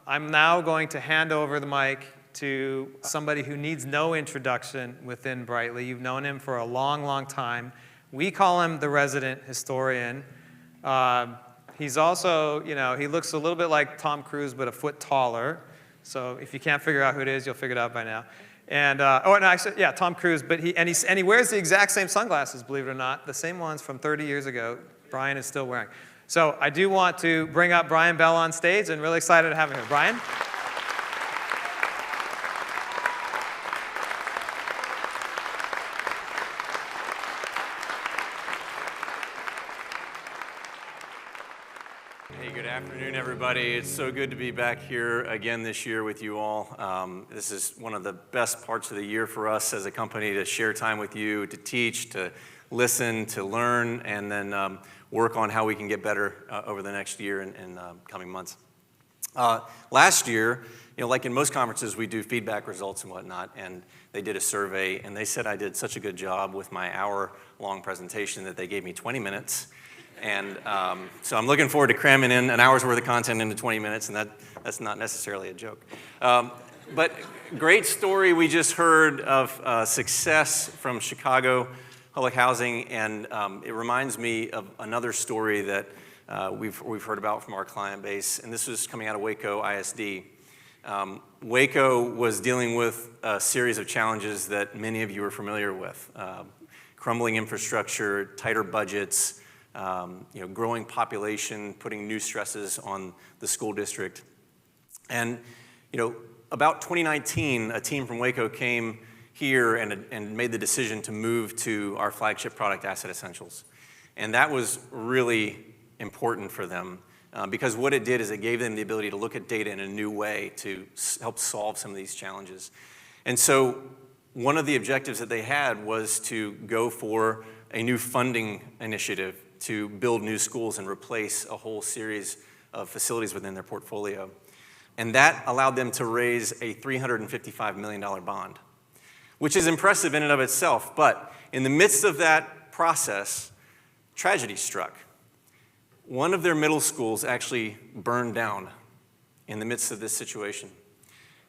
I'm now going to hand over the mic to somebody who needs no introduction within Brightly. You've known him for a long, long time. We call him the resident historian. He's also, he looks a little bit like Tom Cruise, but a foot taller. So if you can't figure out who it is, you'll figure it out by now. And, yeah, Tom Cruise, but he wears the exact same sunglasses, believe it or not, the same ones from 30 years ago Brian is still wearing. So I do want to bring up Brian Bell on stage, and really excited to have him here. Brian? Hey, good afternoon, everybody. It's so good to be back here again this year with you all. This is one of the best parts of the year for us as a company, to share time with you, to teach, to listen, to learn, and then work on how we can get better over the next year and coming months. Last year, like in most conferences, we do feedback results and whatnot, and they did a survey, and they said I did such a good job with my hour-long presentation that they gave me 20 minutes. And so I'm looking forward to cramming in an hour's worth of content into 20 minutes, and that's not necessarily a joke. But great story we just heard of success from Chicago Public Housing, and it reminds me of another story that we've heard about from our client base, and this was coming out of Waco ISD. Waco was dealing with a series of challenges that many of you are familiar with. Crumbling infrastructure, tighter budgets, growing population, putting new stresses on the school district. And, about 2019, a team from Waco came here and made the decision to move to our flagship product, Asset Essentials. And that was really important for them because what it did is it gave them the ability to look at data in a new way to help solve some of these challenges. And so one of the objectives that they had was to go for a new funding initiative to build new schools and replace a whole series of facilities within their portfolio. And that allowed them to raise a $355 million bond, which is impressive in and of itself. But in the midst of that process, tragedy struck. One of their middle schools actually burned down in the midst of this situation.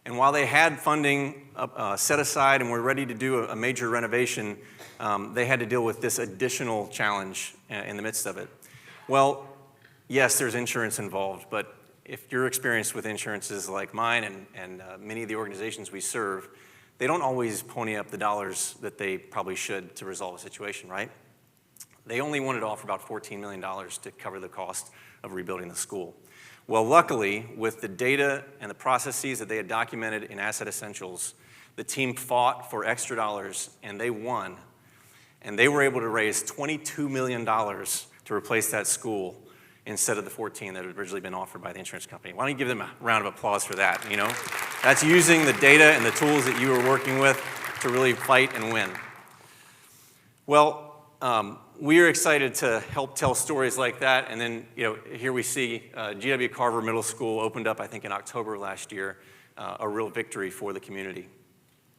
And while they had funding set aside and were ready to do a major renovation, they had to deal with this additional challenge in the midst of it. Well, yes, there's insurance involved, but if your experience with insurance is like mine and many of the organizations we serve, they don't always pony up the dollars that they probably should to resolve a situation, right? They only wanted to offer about $14 million to cover the cost of rebuilding the school. Well, luckily, with the data and the processes that they had documented in Asset Essentials, the team fought for extra dollars, and they won. And they were able to raise $22 million to replace that school instead of the 14 that had originally been offered by the insurance company. Why don't you give them a round of applause for that, That's using the data and the tools that you were working with to really fight and win. Well, we are excited to help tell stories like that, and then, here we see G.W. Carver Middle School opened up, I think, in October last year, a real victory for the community.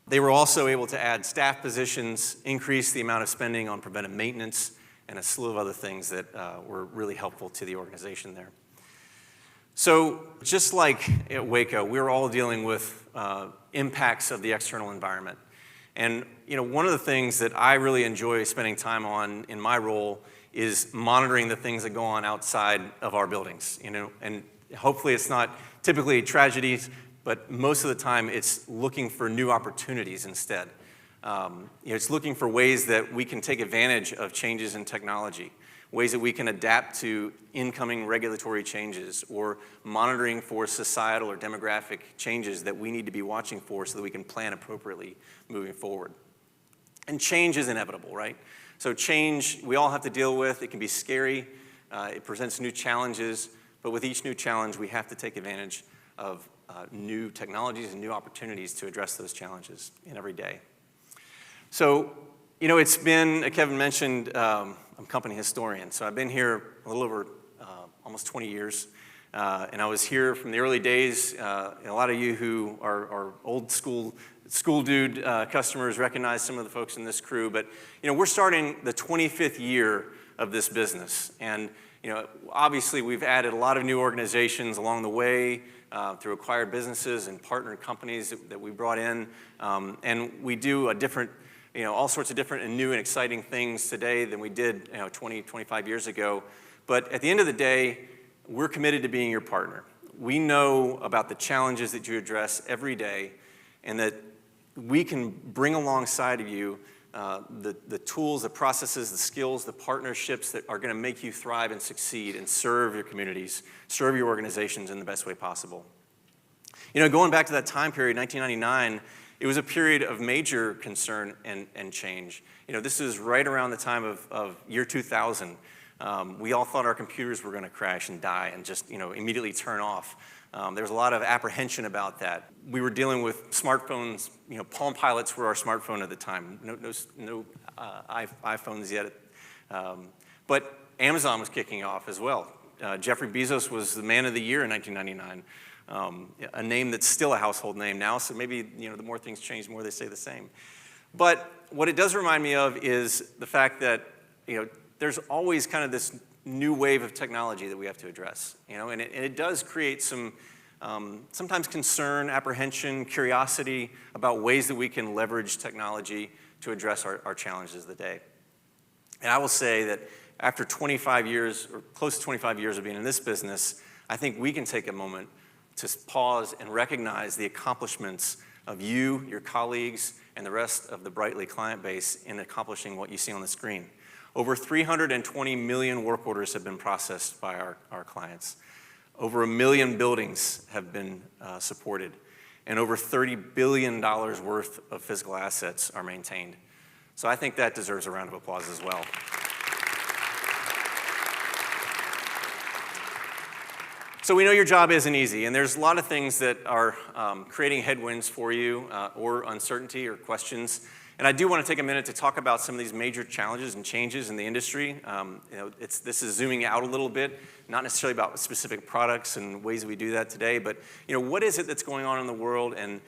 They were also able to add staff positions, increase the amount of spending on preventive maintenance, and a slew of other things that were really helpful to the organization there. So just like at Waco, we're all dealing with impacts of the external environment. And one of the things that I really enjoy spending time on in my role is monitoring the things that go on outside of our buildings. And hopefully it's not typically tragedies, but most of the time it's looking for new opportunities instead. It's looking for ways that we can take advantage of changes in technology, ways that we can adapt to incoming regulatory changes, or monitoring for societal or demographic changes that we need to be watching for so that we can plan appropriately moving forward. And change is inevitable, right? So change, we all have to deal with. It can be scary. It presents new challenges. But with each new challenge, we have to take advantage of new technologies and new opportunities to address those challenges in every day. So, it's been, Kevin mentioned, I'm a company historian. So I've been here a little over almost 20 years. And I was here from the early days. A lot of you who are old school dude customers recognize some of the folks in this crew. But, we're starting the 25th year of this business. And Obviously we've added a lot of new organizations along the way through acquired businesses and partner companies that we brought in. And we do all sorts of different and new and exciting things today than we did 20, 25 years ago. But at the end of the day, we're committed to being your partner. We know about the challenges that you address every day, and that we can bring alongside of you the tools, the processes, the skills, the partnerships that are going to make you thrive and succeed and serve your communities, serve your organizations in the best way possible. Going back to that time period, 1999, it was a period of major concern and change. This is right around the time of year 2000. We all thought our computers were going to crash and die and just immediately turn off. There was a lot of apprehension about that. We were dealing with smartphones. Palm Pilots were our smartphone at the time. No iPhones yet. But Amazon was kicking off as well. Jeffrey Bezos was the man of the year in 1999. A name that's still a household name now, so maybe the more things change, the more they stay the same. But what it does remind me of is the fact that there's always kind of this new wave of technology that we have to address, and it does create some sometimes concern, apprehension, curiosity about ways that we can leverage technology to address our challenges of the day. And I will say that after 25 years, or close to 25 years of being in this business, I think we can take a moment to pause and recognize the accomplishments of you, your colleagues, and the rest of the Brightly client base in accomplishing what you see on the screen. Over 320 million work orders have been processed by our clients. Over 1 million buildings have been supported, and over $30 billion worth of physical assets are maintained. So I think that deserves a round of applause as well. So we know your job isn't easy, and there's a lot of things that are creating headwinds for you, or uncertainty or questions. And I do want to take a minute to talk about some of these major challenges and changes in the industry. This is zooming out a little bit, not necessarily about specific products and ways that we do that today, but what is it that's going on in the world? And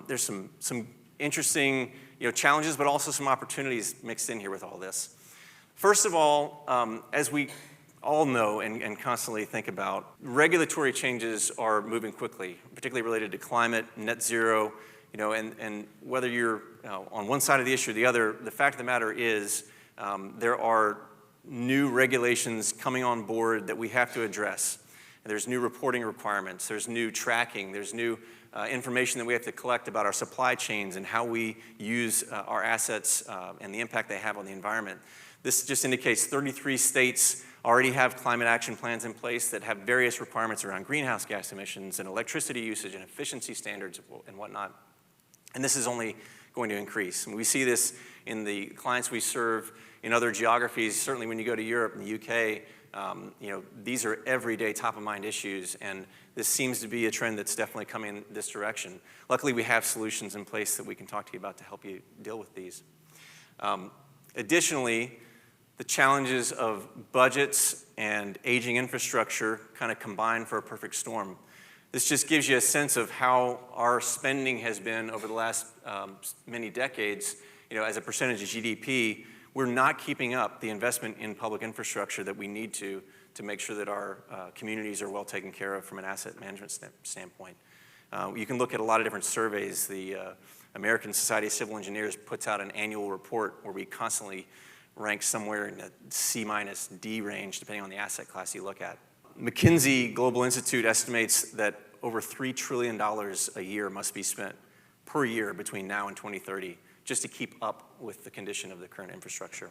there's some interesting challenges, but also some opportunities mixed in here with all this. First of all, as we all know and constantly think about, regulatory changes are moving quickly, particularly related to climate, net zero, and whether you're on one side of the issue or the other, the fact of the matter is there are new regulations coming on board that we have to address. There's new reporting requirements, there's new tracking, there's new information that we have to collect about our supply chains and how we use our assets and the impact they have on the environment. This just indicates 33 states already have climate action plans in place that have various requirements around greenhouse gas emissions and electricity usage and efficiency standards and whatnot. And this is only going to increase. And we see this in the clients we serve in other geographies. Certainly when you go to Europe and the UK, these are everyday top-of-mind issues, and this seems to be a trend that's definitely coming in this direction. Luckily, we have solutions in place that we can talk to you about to help you deal with these. Additionally, the challenges of budgets and aging infrastructure kind of combine for a perfect storm. This just gives you a sense of how our spending has been over the last many decades. As a percentage of GDP, we're not keeping up the investment in public infrastructure that we need to make sure that our communities are well taken care of from an asset management standpoint. You can look at a lot of different surveys. The American Society of Civil Engineers puts out an annual report where we constantly rank somewhere in the C-D range, depending on the asset class you look at. McKinsey Global Institute estimates that over $3 trillion a year must be spent per year between now and 2030 just to keep up with the condition of the current infrastructure.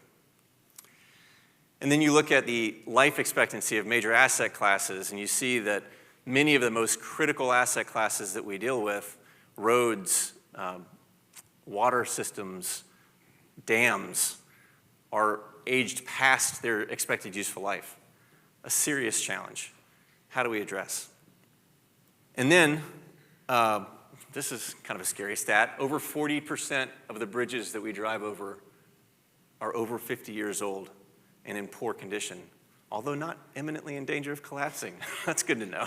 And then you look at the life expectancy of major asset classes, and you see that many of the most critical asset classes that we deal with, roads, water systems, dams, are aged past their expected useful life. A serious challenge. How do we address? And then, this is kind of a scary stat, over 40% of the bridges that we drive over are over 50 years old and in poor condition, although not imminently in danger of collapsing. That's good to know.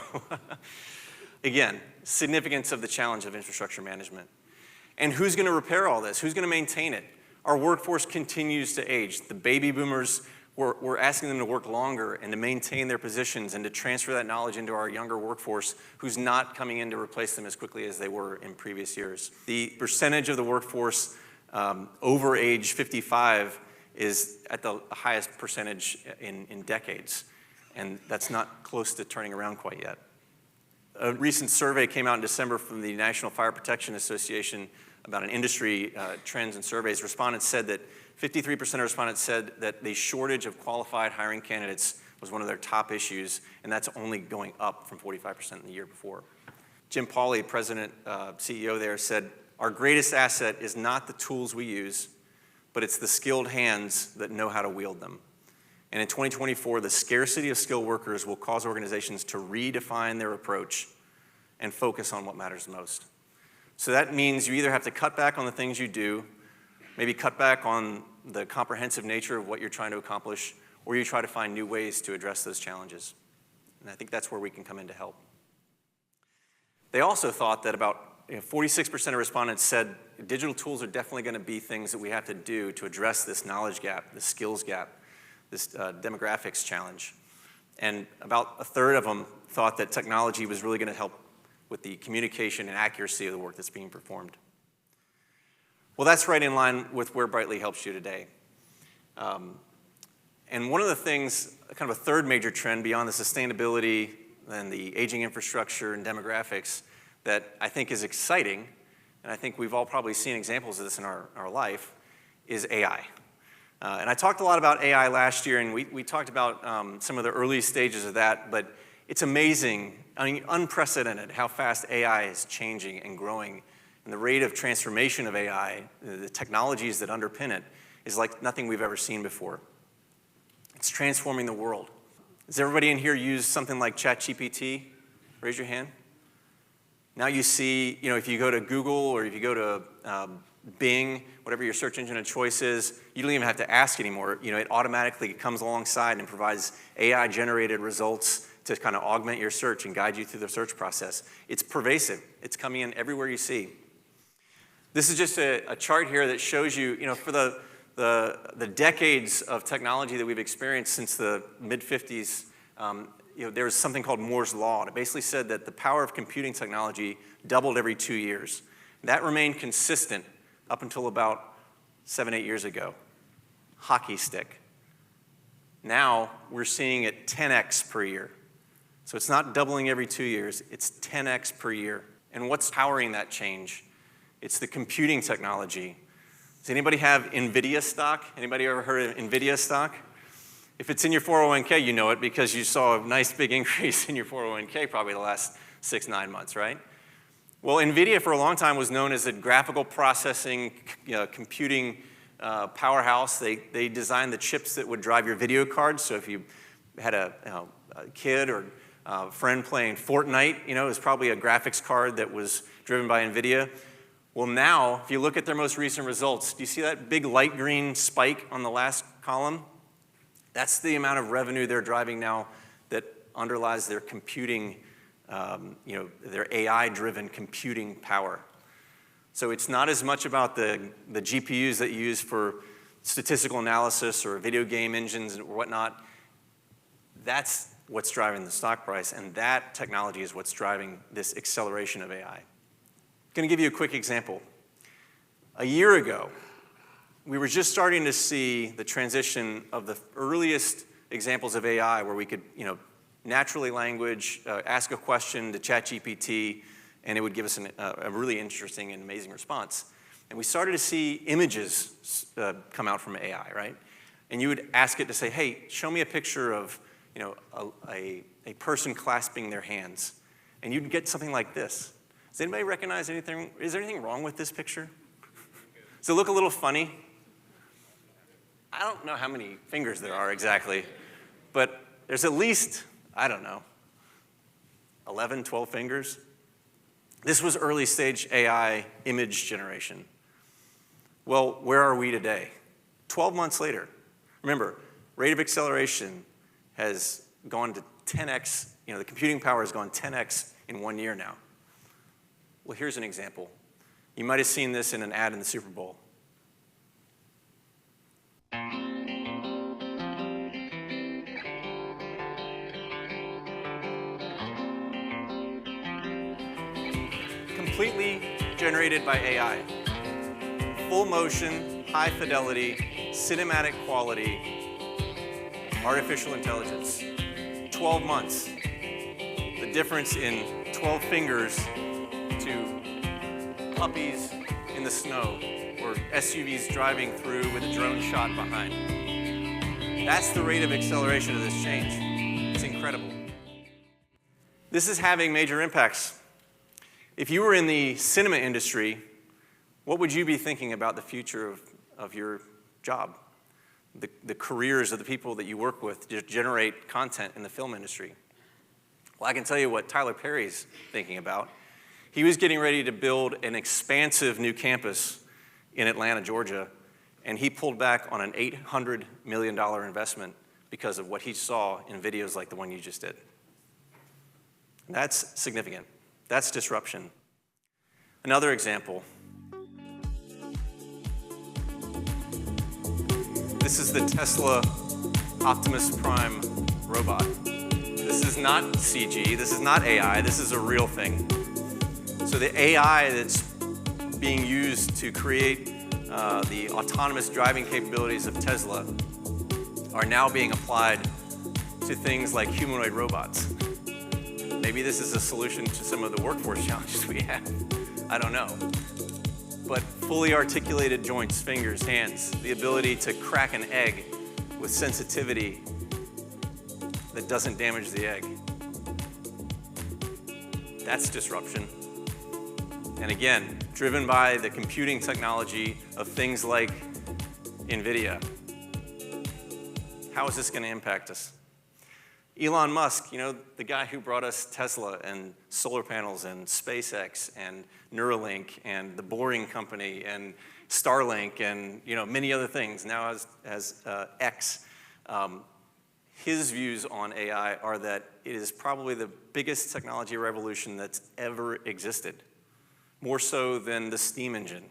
Again, significance of the challenge of infrastructure management. And who's going to repair all this? Who's going to maintain it? Our workforce continues to age. The baby boomers We're asking them to work longer and to maintain their positions and to transfer that knowledge into our younger workforce who's not coming in to replace them as quickly as they were in previous years. The percentage of the workforce over age 55 is at the highest percentage in decades, and that's not close to turning around quite yet. A recent survey came out in December from the National Fire Protection Association about an industry trends and surveys. Respondents said that 53% of respondents said that the shortage of qualified hiring candidates was one of their top issues, and that's only going up from 45% in the year before. Jim Pauly, president, CEO there, said, "Our greatest asset is not the tools we use, but it's the skilled hands that know how to wield them." And in 2024, the scarcity of skilled workers will cause organizations to redefine their approach and focus on what matters most. So that means you either have to cut back on the things you do, maybe cut back on the comprehensive nature of what you're trying to accomplish, or you try to find new ways to address those challenges. And I think that's where we can come in to help. They also thought that about 46% of respondents said digital tools are definitely going to be things that we have to do to address this knowledge gap, this skills gap, this demographics challenge. And about a third of them thought that technology was really going to help with the communication and accuracy of the work that's being performed. Well, that's right in line with where Brightly helps you today. And one of the things, kind of a third major trend beyond the sustainability and the aging infrastructure and demographics that I think is exciting, and I think we've all probably seen examples of this in our life, is AI. And I talked a lot about AI last year, and we talked about some of the early stages of that, but it's amazing, I mean, unprecedented how fast AI is changing and growing. And the rate of transformation of AI, the technologies that underpin it, is like nothing we've ever seen before. It's transforming the world. Does everybody in here use something like ChatGPT? Raise your hand. Now you see, if you go to Google or if you go to Bing, whatever your search engine of choice is, you don't even have to ask anymore. It automatically comes alongside and provides AI-generated results to kind of augment your search and guide you through the search process. It's pervasive. It's coming in everywhere you see. This is just a chart here that shows you, for the decades of technology that we've experienced since the mid-50s, there was something called Moore's Law. And it basically said that the power of computing technology doubled every 2 years. That remained consistent up until about 7, 8 years ago. Hockey stick. Now we're seeing it 10x per year. So it's not doubling every 2 years, it's 10x per year. And what's powering that change? It's the computing technology. Does anybody have NVIDIA stock? Anybody ever heard of NVIDIA stock? If it's in your 401k, you know it because you saw a nice big increase in your 401k probably the last 6, 9 months, right? Well, NVIDIA for a long time was known as a graphical processing, computing powerhouse. They designed the chips that would drive your video cards. So if you had a kid or a friend playing Fortnite, it was probably a graphics card that was driven by NVIDIA. Well, now, if you look at their most recent results, do you see that big light green spike on the last column? That's the amount of revenue they're driving now that underlies their computing, their AI-driven computing power. So it's not as much about the GPUs that you use for statistical analysis or video game engines or whatnot. That's what's driving the stock price, and that technology is what's driving this acceleration of AI. I'm going to give you a quick example. A year ago, we were just starting to see the transition of the earliest examples of AI where we could, naturally language, ask a question to ChatGPT, and it would give us a really interesting and amazing response. And we started to see images come out from AI, right? And you would ask it to say, hey, show me a picture of, a person clasping their hands. And you'd get something like this. Does anybody recognize anything? Is there anything wrong with this picture? Does it look a little funny? I don't know how many fingers there are exactly, but there's at least, 11, 12 fingers. This was early stage AI image generation. Well, where are we today? 12 months later. Remember, rate of acceleration has gone to 10x, the computing power has gone 10x in 1 year now. Well, here's an example. You might have seen this in an ad in the Super Bowl. completely generated by AI. Full motion, high fidelity, cinematic quality, artificial intelligence. 12 months. The difference in 12 fingers to puppies in the snow or SUVs driving through with a drone shot behind. That's the rate of acceleration of this change. It's incredible. This is having major impacts. If you were in the cinema industry, what would you be thinking about the future of your job? The careers of the people that you work with to generate content in the film industry? Well, I can tell you what Tyler Perry's thinking about. He was getting ready to build an expansive new campus in Atlanta, Georgia, and he pulled back on an $800 million investment because of what he saw in videos like the one you just did. That's significant. That's disruption. Another example. This is the Tesla Optimus Prime robot. This is not CG, this is not AI, this is a real thing. So the AI that's being used to create the autonomous driving capabilities of Tesla are now being applied to things like humanoid robots. Maybe this is a solution to some of the workforce challenges we have. I don't know. But fully articulated joints, fingers, hands, the ability to crack an egg with sensitivity that doesn't damage the egg. That's disruption. And again, driven by the computing technology of things like NVIDIA. How is this going to impact us? Elon Musk, the guy who brought us Tesla and solar panels and SpaceX and Neuralink and the Boring Company and Starlink and many other things, now has X. His views on AI are that it is probably the biggest technology revolution that's ever existed. More so than the steam engine,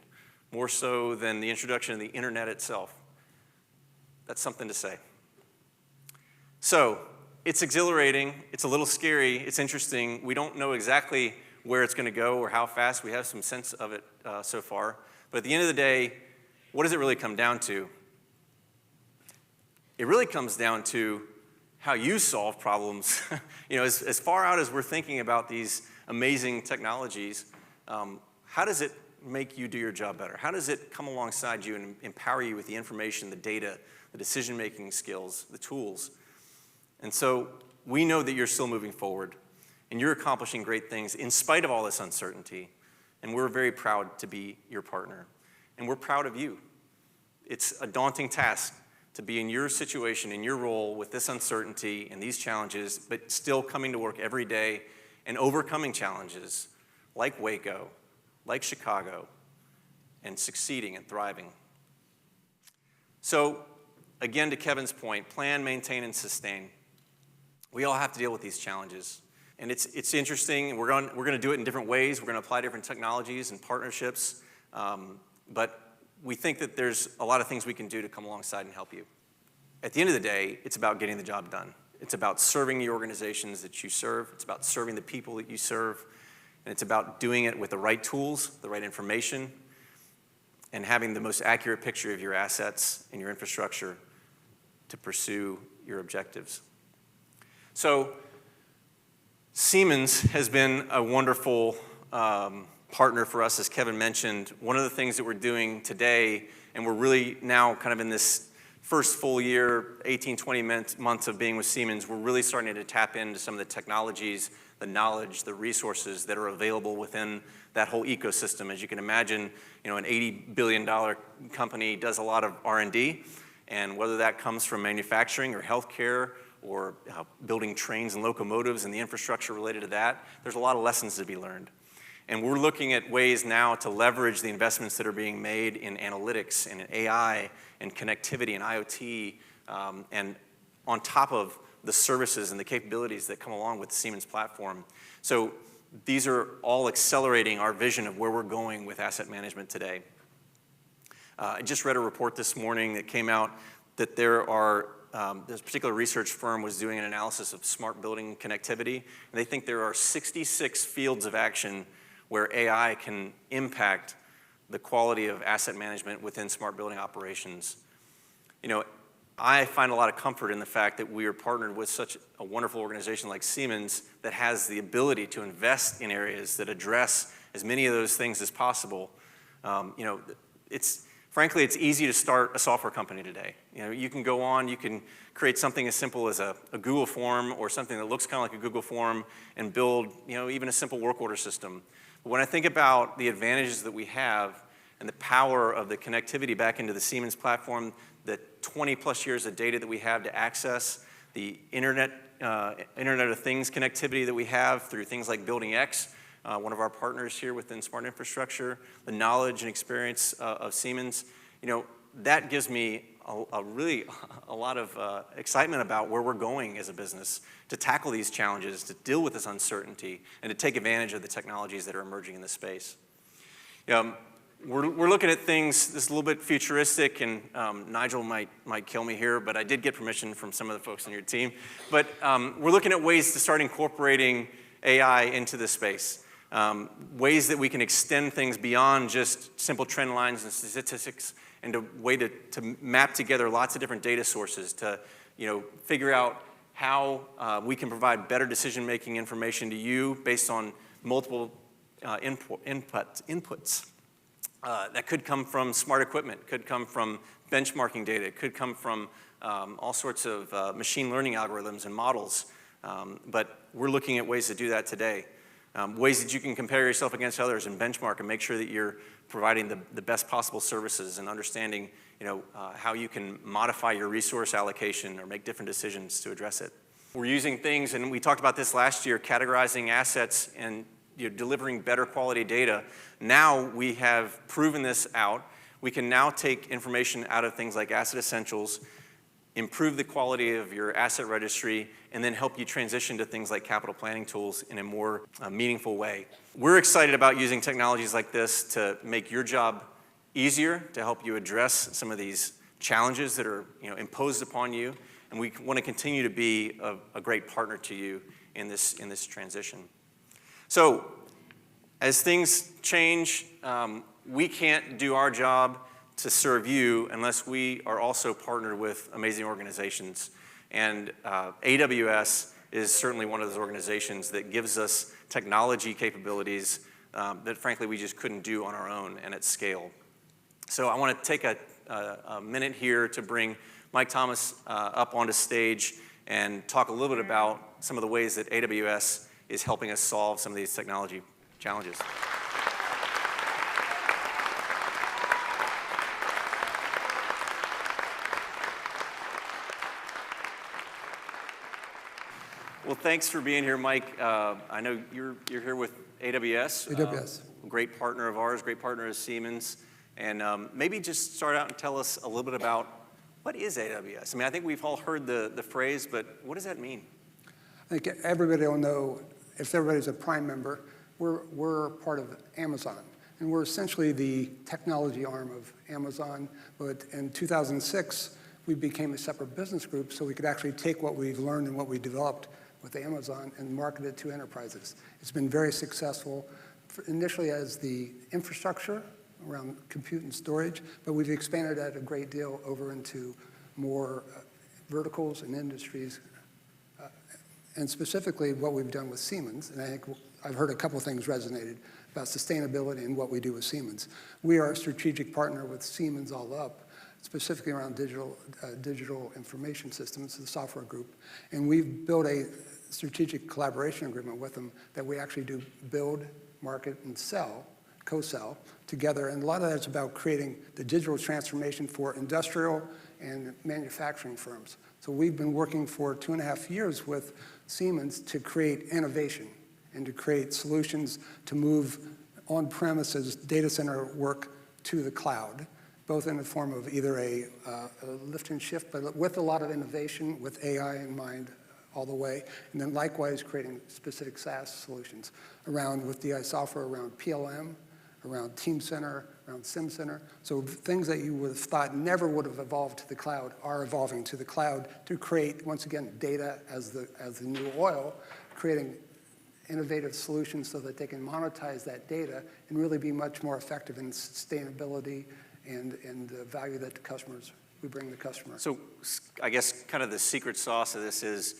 more so than the introduction of the internet itself. That's something to say. So, it's exhilarating, it's a little scary, it's interesting. We don't know exactly where it's going to go or how fast. We have some sense of it so far. But at the end of the day, what does it really come down to? It really comes down to how you solve problems. As far out as we're thinking about these amazing technologies, how does it make you do your job better? How does it come alongside you and empower you with the information, the data, the decision-making skills, the tools? And so we know that you're still moving forward, and you're accomplishing great things in spite of all this uncertainty, and we're very proud to be your partner. And we're proud of you. It's a daunting task to be in your situation, in your role with this uncertainty and these challenges, but still coming to work every day and overcoming challenges like Waco, like Chicago, and succeeding and thriving. So, again, to Kevin's point, plan, maintain, and sustain. We all have to deal with these challenges. And it's interesting. We're going to do it in different ways. We're going to apply different technologies and partnerships. But we think that there's a lot of things we can do to come alongside and help you. At the end of the day, it's about getting the job done. It's about serving the organizations that you serve. It's about serving the people that you serve. And it's about doing it with the right tools, the right information, and having the most accurate picture of your assets and your infrastructure to pursue your objectives. So Siemens has been a wonderful partner for us, as Kevin mentioned. One of the things that we're doing today, and we're really now kind of in this first full year, 18, 20 months of being with Siemens, we're really starting to tap into some of the technologies, the knowledge, the resources that are available within that whole ecosystem. As you can imagine, an $80 billion company does a lot of R&D, and whether that comes from manufacturing or healthcare or building trains and locomotives and the infrastructure related to that, there's a lot of lessons to be learned. And we're looking at ways now to leverage the investments that are being made in analytics and in AI and connectivity and IoT, and on top of the services and the capabilities that come along with the Siemens platform. So these are all accelerating our vision of where we're going with asset management today. I just read a report this morning that came out that this particular research firm was doing an analysis of smart building connectivity, and they think there are 66 fields of action where AI can impact the quality of asset management within smart building operations. You know, I find a lot of comfort in the fact that we are partnered with such a wonderful organization like Siemens that has the ability to invest in areas that address as many of those things as possible. You know, frankly, it's easy to start a software company today. You know, you can go on, you can create something as simple as a Google form or something that looks kind of like a Google form and build, you know, even a simple work order system. But when I think about the advantages that we have and the power of the connectivity back into the Siemens platform, the 20 plus years of data that we have to access, the Internet of Things connectivity that we have through things like Building X, one of our partners here within Smart Infrastructure, the knowledge and experience of Siemens, you know, that gives me a lot of excitement about where we're going as a business to tackle these challenges, to deal with this uncertainty, and to take advantage of the technologies that are emerging in this space. We're looking at things, this is a little bit futuristic, and Nigel might kill me here, but I did get permission from some of the folks on your team. But we're looking at ways to start incorporating AI into this space. Ways that we can extend things beyond just simple trend lines and statistics, and a way to map together lots of different data sources to, you know, figure out how we can provide better decision-making information to you based on multiple inputs. That could come from smart equipment, could come from benchmarking data, could come from all sorts of machine learning algorithms and models. But we're looking at ways to do that today. Ways that you can compare yourself against others and benchmark and make sure that you're providing the best possible services and understanding, you know, how you can modify your resource allocation or make different decisions to address it. We're using things, and we talked about this last year, categorizing assets and, you know, delivering better quality data. Now we have proven this out. We can now take information out of things like Asset Essentials, improve the quality of your asset registry, and then help you transition to things like capital planning tools in a more meaningful way. We're excited about using technologies like this to make your job easier, to help you address some of these challenges that are, you know, imposed upon you, and we want to continue to be a great partner to you in this transition. So, as things change, we can't do our job to serve you unless we are also partnered with amazing organizations. And AWS is certainly one of those organizations that gives us technology capabilities that frankly we just couldn't do on our own and at scale. So I want to take a minute here to bring Mike Thomas up onto stage and talk a little bit about some of the ways that AWS is helping us solve some of these technology challenges. Well, thanks for being here, Mike. I know you're here with AWS. AWS. Great partner of ours, great partner of Siemens. And maybe just start out and tell us a little bit about what is AWS? I mean, I think we've all heard the phrase, but what does that mean? I think everybody will know, if everybody's a Prime member, we're part of Amazon. And we're essentially the technology arm of Amazon. But in 2006, we became a separate business group so we could actually take what we've learned and what we developed with Amazon and market it to enterprises. It's been very successful, initially as the infrastructure around compute and storage, but we've expanded that a great deal over into more verticals and industries. And specifically what we've done with Siemens, and I think I've heard a couple things resonated about sustainability and what we do with Siemens. We are a strategic partner with Siemens all up, specifically around digital information systems, the software group. And we've built a strategic collaboration agreement with them that we actually do build, market, and sell, co-sell together. And a lot of that's about creating the digital transformation for industrial and manufacturing firms. So we've been working for 2.5 years with Siemens to create innovation and to create solutions to move on-premises data center work to the cloud, both in the form of either a lift and shift, but with a lot of innovation, with AI in mind all the way, and then likewise creating specific SaaS solutions around, with DI software, around PLM, around Teamcenter, around SimCenter. So things that you would have thought never would have evolved to the cloud are evolving to the cloud to create, once again, data as the new oil, creating innovative solutions so that they can monetize that data and really be much more effective in sustainability and the value that we bring the customer. So I guess kind of the secret sauce of this is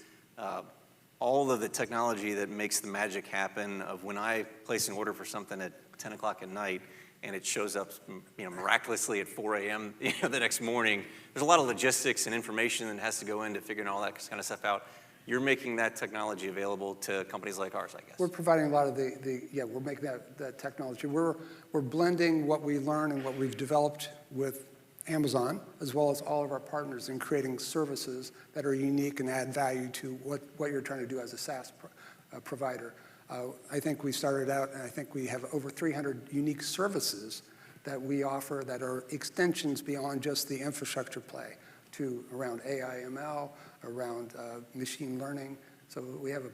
all of the technology that makes the magic happen of when I place an order for something at 10 o'clock at night and it shows up miraculously at 4 a.m. The next morning. There's a lot of logistics and information that has to go into figuring all that kind of stuff out. You're making that technology available to companies like ours, I guess. We're providing a lot of we're making that technology. We're blending what we learn and what we've developed with Amazon, as well as all of our partners, in creating services that are unique and add value to what you're trying to do as a SaaS provider. I think we started out, and I think we have over 300 unique services that we offer that are extensions beyond just the infrastructure play to around AI, ML, around machine learning. So we have a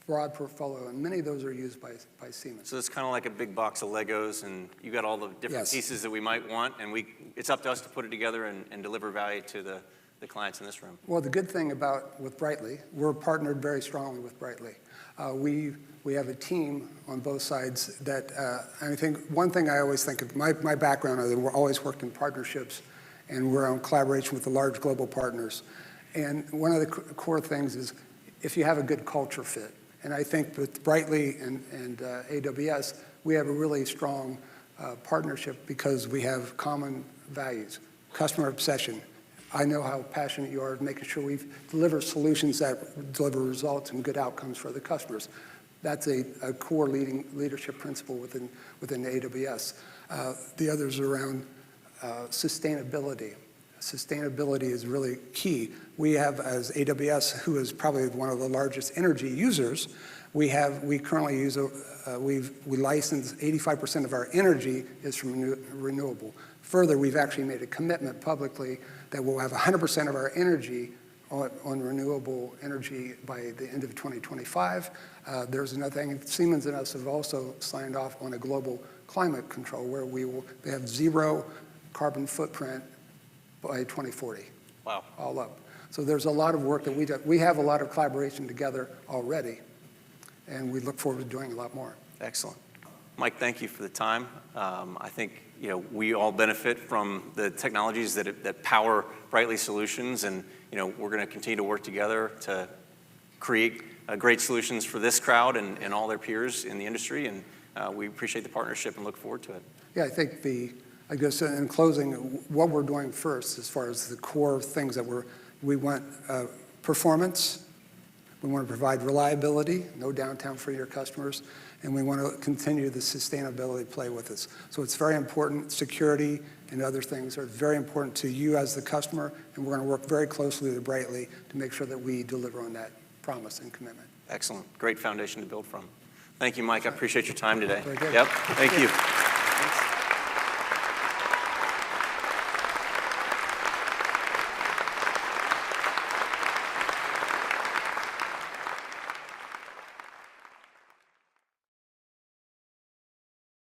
broad portfolio, and many of those are used by Siemens. So it's kind of like a big box of Legos, and you got all the different pieces that we might want, and it's up to us to put it together and deliver value to the clients in this room. Well, the good thing with Brightly, we're partnered very strongly with Brightly. We have a team on both sides that, I think one thing I always think of, my background is that we're always worked in partnerships, and we're in collaboration with the large global partners. And one of the core things is if you have a good culture fit. And I think with Brightly and AWS, we have a really strong partnership because we have common values, customer obsession. I know how passionate you are making sure we deliver solutions that deliver results and good outcomes for the customers. That's a core leadership principle within AWS. The others are around sustainability. Sustainability is really key. We have, as AWS, who is probably one of the largest energy users, we currently use, we license 85% of our energy is from renewable. Further, we've actually made a commitment publicly that we'll have 100% of our energy on renewable energy by the end of 2025. There's another thing, Siemens and us have also signed off on a global climate control where they have zero carbon footprint by 2040. Wow. All up. So there's a lot of work that we do. We have a lot of collaboration together already, and we look forward to doing a lot more. Excellent. Mike, thank you for the time. I think we all benefit from the technologies that power Brightly Solutions, and we're going to continue to work together to create great solutions for this crowd and all their peers in the industry, and we appreciate the partnership and look forward to it. Yeah, I think I guess in closing, what we're doing first as far as the core things that we want performance, we want to provide reliability, no downtime for your customers, and we want to continue the sustainability play with us. So it's very important. Security and other things are very important to you as the customer, and we're going to work very closely with Brightly to make sure that we deliver on that promise and commitment. Excellent. Great foundation to build from. Thank you, Mike. I appreciate your time today. Very good. Yep. Thank you.